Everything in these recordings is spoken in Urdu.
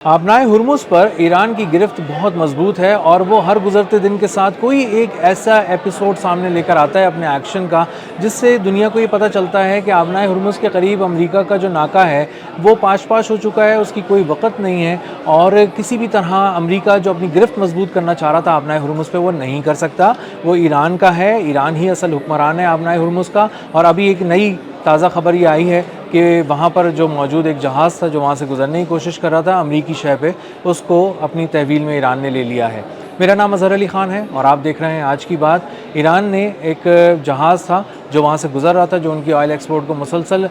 آبنائے ہرمز پر ایران کی گرفت بہت مضبوط ہے اور وہ ہر گزرتے دن کے ساتھ کوئی ایک ایسا ایپیسوڈ سامنے لے کر آتا ہے اپنے ایکشن کا، جس سے دنیا کو یہ پتہ چلتا ہے کہ آبنائے ہرمز کے قریب امریکہ کا جو ناکہ ہے وہ پاش ہو چکا ہے، اس کی کوئی وقت نہیں ہے اور کسی بھی طرح امریکہ جو اپنی گرفت مضبوط کرنا چاہ رہا تھا آبنائے ہرمز پہ وہ نہیں کر سکتا۔ وہ ایران کا ہے، ایران ہی اصل حکمران ہے آبنائے ہرمز کا۔ اور ابھی ایک نئی تازہ خبر یہ آئی ہے کہ وہاں پر جو موجود ایک جہاز تھا جو وہاں سے گزرنے کی کوشش کر رہا تھا امریکی شے پہ، اس کو اپنی تحویل میں ایران نے لے لیا ہے۔ میرا نام اظہر علی خان ہے اور آپ دیکھ رہے ہیں آج کی بات۔ ایران نے ایک جہاز تھا جو وہاں سے گزر رہا تھا، جو ان کی آئل ایکسپورٹ کو مسلسل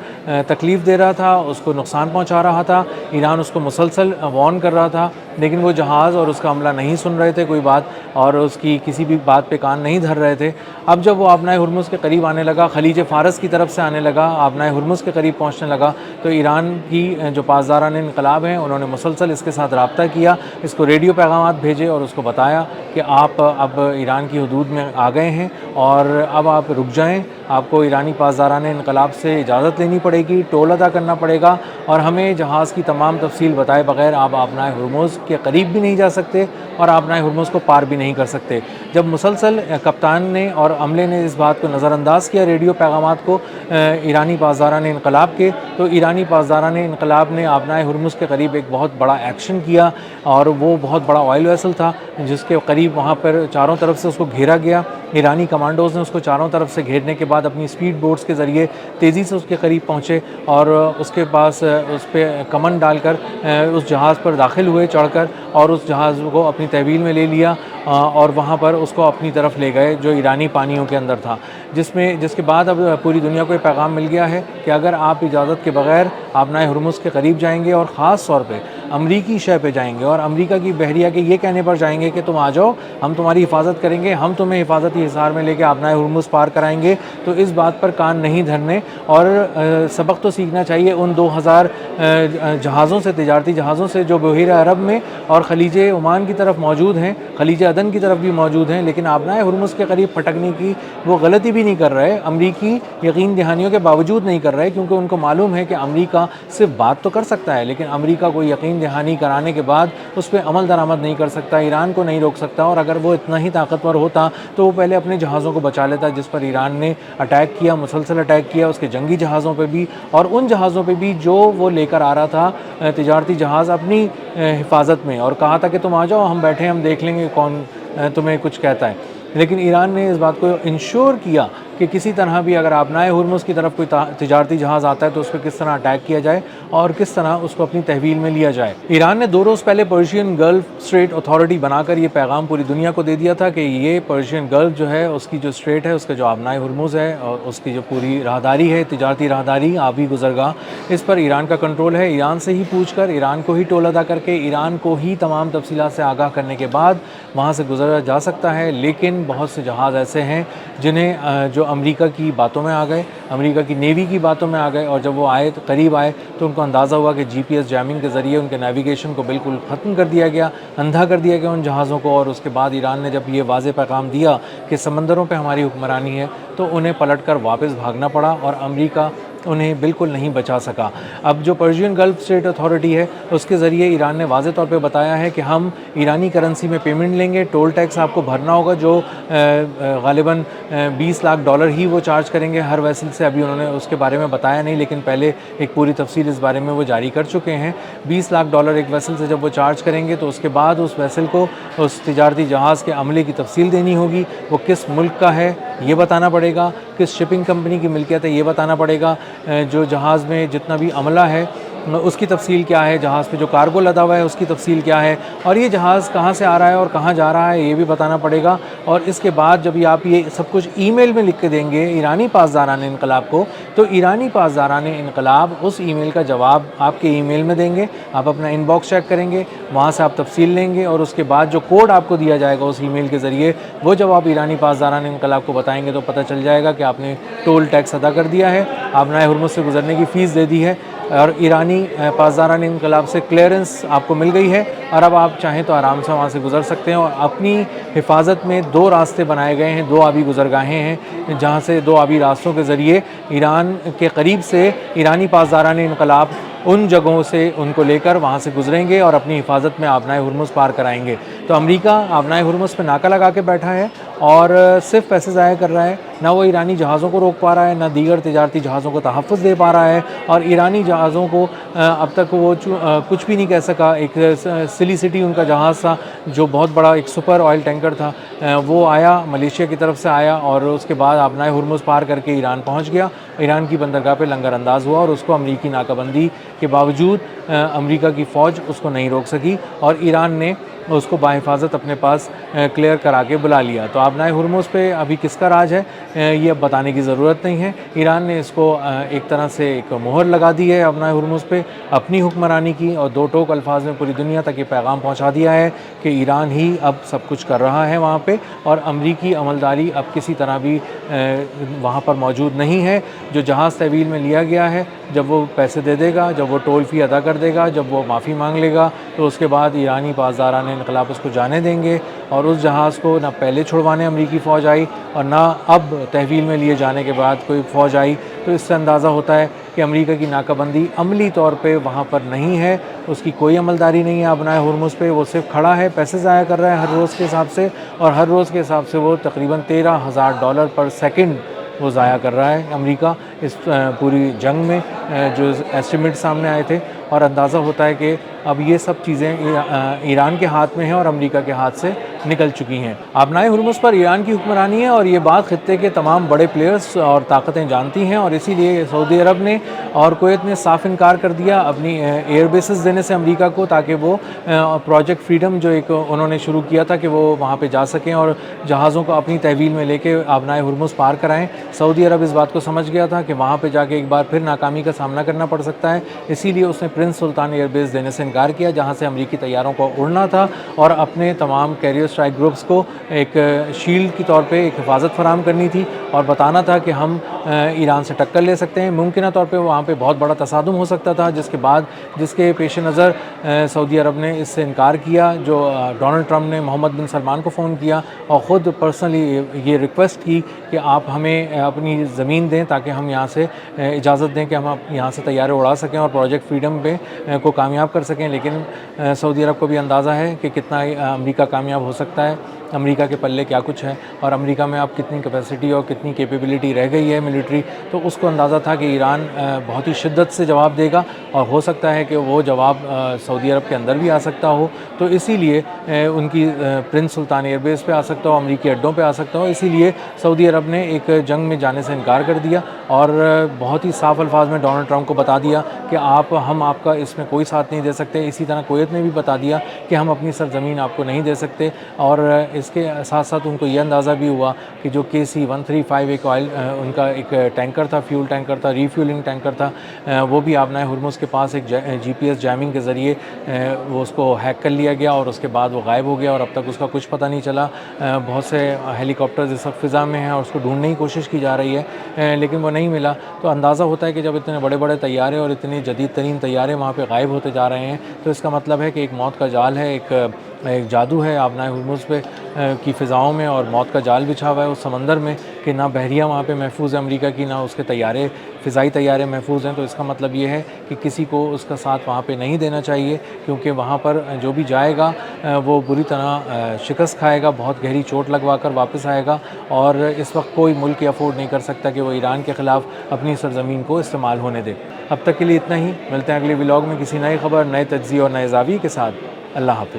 تکلیف دے رہا تھا، اس کو نقصان پہنچا رہا تھا۔ ایران اس کو مسلسل وارن کر رہا تھا، لیکن وہ جہاز اور اس کا عملہ نہیں سن رہے تھے کوئی بات، اور اس کی کسی بھی بات پہ کان نہیں دھر رہے تھے۔ اب جب وہ آبنائے ہرمز کے قریب آنے لگا، خلیج فارس کی طرف سے آنے لگا، آبنائے ہرمز کے قریب پہنچنے لگا، تو ایران کی جو پاسداران انقلاب ہیں انہوں نے مسلسل اس کے ساتھ رابطہ کیا، اس کو ریڈیو پیغامات بھیجے اور اس کو بتایا کہ آپ اب ایران کی حدود میں آ گئے ہیں اور اب آپ رک جائیں، آپ کو ایرانی پاسداران انقلاب سے اجازت لینی پڑے گی، ٹول ادا کرنا پڑے گا، اور ہمیں جہاز کی تمام تفصیل بتائے بغیر آپ آبنائے ہرمز کے قریب بھی نہیں جا سکتے اور آبنائے ہرمز کو پار بھی نہیں کر سکتے۔ جب مسلسل کپتان نے اور عملے نے اس بات کو نظر انداز کیا ریڈیو پیغامات کو ایرانی پاسداران انقلاب کے، تو ایرانی پاسداران انقلاب نے آبنائے ہرمز کے قریب ایک بہت بڑا ایکشن کیا، اور وہ بہت بڑا آئل ویسل تھا جس کے قریب وہاں پر چاروں طرف سے اس کو گھیرا گیا۔ ایرانی کمانڈوز نے اس کو چاروں طرف سے گھیرنے کے بعد اپنی اسپیڈ بوٹس کے ذریعے تیزی سے اس کے قریب پہنچے اور اس کے پاس اس پہ کمن ڈال کر اس جہاز پر داخل ہوئے چڑھ کر، اور اس جہاز کو اپنی تحویل میں لے لیا اور وہاں پر اس کو اپنی طرف لے گئے جو ایرانی پانیوں کے اندر تھا، جس کے بعد اب پوری دنیا کو یہ پیغام مل گیا ہے کہ اگر آپ اجازت کے بغیر آبنائے ہرمز کے قریب جائیں گے اور خاص طور پہ امریکی شے پہ جائیں گے اور امریکہ کی بحریہ کے یہ کہنے پر جائیں گے کہ تم آ جاؤ، ہم تمہاری حفاظت کریں گے، ہم تمہیں حفاظتی حصار میں لے کے آبنائے ہرمز پار کرائیں گے، تو اس بات پر کان نہیں دھرنے اور سبق تو سیکھنا چاہیے ان 2000 جہازوں سے، تجارتی جہازوں سے جو بحیرہ عرب میں اور خلیج عمان کی طرف موجود ہیں، خلیج عدن کی طرف بھی موجود ہیں، لیکن آبنائے ہرمز کے قریب پھٹکنے کی وہ غلطی بھی نہیں کر رہے۔ امریکی یقین دہانیوں کے باوجود نہیں کر رہے، کیونکہ ان کو معلوم ہے کہ امریکہ صرف بات تو کر سکتا ہے لیکن امریکہ کو یقین دہانی کرانے کے بعد اس پہ عمل درآمد نہیں کر سکتا، ایران کو نہیں روک سکتا، اور اگر وہ اتنا ہی طاقتور ہوتا تو وہ پہلے اپنے جہازوں کو بچا لیتا جس پر ایران نے اٹیک کیا، مسلسل اٹیک کیا، اس کے جنگی جہازوں پہ بھی اور ان جہازوں پہ بھی جو وہ لے کر آ رہا تھا تجارتی جہاز اپنی حفاظت میں، اور کہا تھا کہ تم آ جاؤ، ہم بیٹھے ہم دیکھ لیں گے کون تمہیں کچھ کہتا ہے۔ لیکن ایران نے اس بات کو انشور کیا کہ کسی طرح بھی اگر آبنائے ہرمز کی طرف کوئی تجارتی جہاز آتا ہے تو اس پہ کس طرح اٹیک کیا جائے اور کس طرح اس کو اپنی تحویل میں لیا جائے۔ ایران نے 2 روز پہلے پرشین گلف اسٹریٹ اتھارٹی بنا کر یہ پیغام پوری دنیا کو دے دیا تھا کہ یہ پرشین گلف جو ہے اس کی جو اسٹریٹ ہے، اس کا جو آبنائے ہرمز ہے اور اس کی جو پوری راہداری ہے، تجارتی راہداری، آبی گزرگاہ، اس پر ایران کا کنٹرول ہے۔ ایران سے ہی پوچھ کر، ایران کو ہی ٹول ادا کر کے، ایران کو ہی تمام تفصیلات سے آگاہ کرنے کے بعد وہاں سے گزرا جا سکتا ہے، لیکن بہت سے جہاز ایسے ہیں جنہیں جو امریکہ کی باتوں میں آ گئے، امریکہ کی نیوی کی باتوں میں آ گئے، اور جب وہ آئے تو قریب آئے تو ان کو اندازہ ہوا کہ جی پی ایس جیمنگ کے ذریعے ان کے نیویگیشن کو بالکل ختم کر دیا گیا، اندھا کر دیا گیا ان جہازوں کو، اور اس کے بعد ایران نے جب یہ واضح پیغام دیا کہ سمندروں پہ ہماری حکمرانی ہے تو انہیں پلٹ کر واپس بھاگنا پڑا اور امریکہ انہیں بالکل نہیں بچا سکا۔ اب جو پرشین گلف اسٹریٹ اتھارٹی ہے اس کے ذریعے ایران نے واضح طور پہ بتایا ہے کہ ہم ایرانی کرنسی میں پیمنٹ لیں گے، ٹول ٹیکس آپ کو بھرنا ہوگا جو غالباً $20 لاکھ ہی وہ چارج کریں گے ہر ویسل سے۔ ابھی انہوں نے اس کے بارے میں بتایا نہیں، لیکن پہلے ایک پوری تفصیل اس بارے میں وہ جاری کر چکے ہیں۔ $20 لاکھ ایک ویسل سے جب وہ چارج کریں گے تو اس کے بعد اس ویسل کو اس تجارتی جہاز کے عملے کی تفصیل دینی ہوگی، وہ کس ملک کا ہے یہ بتانا پڑے گا، کس شپنگ کمپنی کی ملکیت ہے یہ بتانا پڑے گا، جو جہاز میں جتنا بھی عملہ ہے اس کی تفصیل کیا ہے، جہاز پہ جو کارگو لدا ہوا ہے اس کی تفصیل کیا ہے، اور یہ جہاز کہاں سے آ رہا ہے اور کہاں جا رہا ہے یہ بھی بتانا پڑے گا۔ اور اس کے بعد جب آپ یہ سب کچھ ای میل میں لکھ کے دیں گے ایرانی پاسداران انقلاب کو، تو ایرانی پاسداران انقلاب اس ای میل کا جواب آپ کے ای میل میں دیں گے، آپ اپنا ان باکس چیک کریں گے، وہاں سے آپ تفصیل لیں گے، اور اس کے بعد جو کوڈ آپ کو دیا جائے گا اس ای میل کے ذریعے، وہ جب آپ ایرانی پاسداران انقلاب کو بتائیں گے تو پتہ چل جائے گا کہ آپ نے ٹول ٹیکس ادا کر دیا ہے، آبنائے ہرمز سے گزرنے کی فیس دے دی ہے، اور ایرانی پاسداران انقلاب سے کلیئرنس آپ کو مل گئی ہے، اور اب آپ چاہیں تو آرام سے وہاں سے گزر سکتے ہیں۔ اور اپنی حفاظت میں 2 راستے بنائے گئے ہیں، 2 آبی گزرگاہیں ہیں جہاں سے 2 آبی راستوں کے ذریعے ایران کے قریب سے ایرانی پاسداران انقلاب ان جگہوں سے ان کو لے کر وہاں سے گزریں گے اور اپنی حفاظت میں آبنائے ہرمز پار کرائیں گے۔ تو امریکہ آبنائے ہرمز پہ ناکہ لگا کے بیٹھا ہے اور صرف پیسے ضائع کر رہا ہے، نہ وہ ایرانی جہازوں کو روک پا رہا ہے، نہ دیگر تجارتی جہازوں کو تحفظ دے پا رہا ہے، اور ایرانی جہازوں کو اب تک وہ کچھ بھی نہیں کہہ سکا۔ ایک سلی سٹی ان کا جہاز تھا جو بہت بڑا ایک سپر آئل ٹینکر تھا، وہ آیا ملیشیا کی طرف سے آیا اور اس کے بعد آبنائے ہرمز پار کر کے ایران پہنچ گیا، ایران کی بندرگاہ پہ لنگر انداز ہوا اور اس کو امریکی ناکہ بندی کے باوجود امریکہ کی فوج اس کو نہیں روک سکی اور ایران نے اس کو بحفاظت اپنے پاس کلیئر کرا کے بلا لیا۔ تو آبنائے ہرمز پہ ابھی کس کا راج ہے یہ اب بتانے کی ضرورت نہیں ہے۔ ایران نے اس کو ایک طرح سے ایک مہر لگا دی ہے آبنائے ہرمز پہ اپنی حکمرانی کی، اور دو ٹوک الفاظ میں پوری دنیا تک یہ پیغام پہنچا دیا ہے کہ ایران ہی اب سب کچھ کر رہا ہے وہاں پہ، اور امریکی عملداری اب کسی طرح بھی وہاں پر موجود نہیں ہے۔ جو جہاز تحویل میں لیا گیا ہے، جب وہ پیسے دے دے گا، جب وہ ٹول فی ادا کر دے گا، جب وہ معافی مانگ لے گا، تو اس کے بعد ایرانی پاسداران انقلاب اس کو جانے دیں گے، اور اس جہاز کو نہ پہلے چھڑوانے امریکی فوج آئی اور نہ اب تحویل میں لیے جانے کے بعد کوئی فوج آئی۔ تو اس سے اندازہ ہوتا ہے کہ امریکہ کی ناکہ بندی عملی طور پہ وہاں پر نہیں ہے، اس کی کوئی عملداری نہیں ہے آبنائے ہرمز پہ، وہ صرف کھڑا ہے، پیسے ضائع کر رہا ہے ہر روز کے حساب سے، اور ہر روز کے حساب سے وہ تقریباً $13,000 پر سیکنڈ وہ ضائع کر رہا ہے امریکہ اس پوری جنگ میں، جو ایسٹیمیٹ سامنے آئے تھے، اور اندازہ ہوتا ہے کہ اب یہ سب چیزیں ایران کے ہاتھ میں ہیں اور امریکہ کے ہاتھ سے نکل چکی ہیں۔ آبنائے ہرمز پر ایران کی حکمرانی ہے اور یہ بات خطے کے تمام بڑے پلیئرز اور طاقتیں جانتی ہیں، اور اسی لیے سعودی عرب نے اور کویت نے صاف انکار کر دیا اپنی ایئر بیسز دینے سے امریکہ کو، تاکہ وہ پروجیکٹ فریڈم جو ایک انہوں نے شروع کیا تھا کہ وہ وہاں پہ جا سکیں اور جہازوں کو اپنی تحویل میں لے کے آبنائے ہرمز پار کرائیں۔ سعودی عرب اس بات کو سمجھ گیا تھا کہ وہاں پہ جا کے ایک بار پھر ناکامی کا سامنا کرنا پڑ سکتا ہے، اسی لیے اس نے پرنس سلطان ایئر بیس دینے سے انکار کیا، جہاں سے امریکی طیاروں کو اڑنا تھا اور اپنے تمام کیریئر اسٹرائک گروپس کو ایک شیلڈ کی طور پہ ایک حفاظت فراہم کرنی تھی، اور بتانا تھا کہ ہم ایران سے ٹکر لے سکتے ہیں۔ ممکنہ طور پہ وہاں پہ بہت بڑا تصادم ہو سکتا تھا، جس کے پیش نظر سعودی عرب نے اس سے انکار کیا، جو ڈونلڈ ٹرمپ نے محمد بن سلمان کو فون کیا اور خود پرسنلی یہ ریکویسٹ کی کہ آپ ہمیں اپنی زمین دیں تاکہ ہم یہاں سے اجازت دیں کہ ہم یہاں سے طیارے اڑا سکیں اور پروجیکٹ فریڈم پہ کو کامیاب کر سکیں، لیکن سعودی عرب کو بھی اندازہ ہے کہ کتنا امریکہ کامیاب ہو سکتا ہے، امریکہ کے پلے کیا کچھ ہے، اور امریکہ میں اب کتنی کیپیسٹی اور کتنی کیپیبلٹی رہ گئی ہے ملٹری، تو اس کو اندازہ تھا کہ ایران بہت ہی شدت سے جواب دے گا، اور ہو سکتا ہے کہ وہ جواب سعودی عرب کے اندر بھی آ سکتا ہو، تو اسی لیے ان کی پرنس سلطان ایئر بیس پہ آ سکتا ہو، امریکی اڈوں پہ آ سکتا ہو، اسی لیے سعودی عرب نے ایک جنگ میں جانے سے انکار کر دیا اور بہت ہی صاف الفاظ میں ڈونلڈ ٹرمپ کو بتا دیا کہ ہم آپ کا اس میں کوئی ساتھ نہیں دے سکتے۔ اسی طرح کویت نے بھی بتا دیا کہ ہم اپنی سرزمین آپ کو نہیں دے سکتے، اور اس کے ساتھ ساتھ ان کو یہ اندازہ بھی ہوا کہ جو KC-135 ایک آئل ان کا ایک ٹینکر تھا، فیول ٹینکر تھا، ریفیولنگ ٹینکر تھا، وہ بھی آبنائے ہرمز کے پاس ایک GPS جیمنگ کے ذریعے وہ اس کو ہیک کر لیا گیا اور اس کے بعد وہ غائب ہو گیا اور اب تک اس کا کچھ پتہ نہیں چلا۔ بہت سے ہیلی کاپٹرز اس وقت فضا میں ہیں اور اس کو ڈھونڈنے کی کوشش کی جا رہی ہے، لیکن وہ نہیں ملا۔ تو اندازہ ہوتا ہے کہ جب اتنے بڑے بڑے طیارے اور اتنے جدید ترین طیارے وہاں پہ غائب ہوتے جا رہے ہیں، تو اس کا مطلب ہے کہ ایک موت کا جال ہے، ایک جادو ہے آبنائے ہرمز پہ کی فضاؤں میں، اور موت کا جال بچھا ہوا ہے اس سمندر میں کہ نہ بحریہ وہاں پہ محفوظ ہے امریکہ کی، نہ اس کے طیارے فضائی طیارے محفوظ ہیں۔ تو اس کا مطلب یہ ہے کہ کسی کو اس کا ساتھ وہاں پہ نہیں دینا چاہیے، کیونکہ وہاں پر جو بھی جائے گا وہ بری طرح شکست کھائے گا، بہت گہری چوٹ لگوا کر واپس آئے گا، اور اس وقت کوئی ملک افورڈ نہیں کر سکتا کہ وہ ایران کے خلاف اپنی سرزمین کو استعمال ہونے دے۔ اب تک کے لیے اتنا ہی، ملتے ہیں اگلے ولاگ میں کسی نئی خبر، نئے تجزیے اور نئے زاویے کے ساتھ۔ اللہ حافظ۔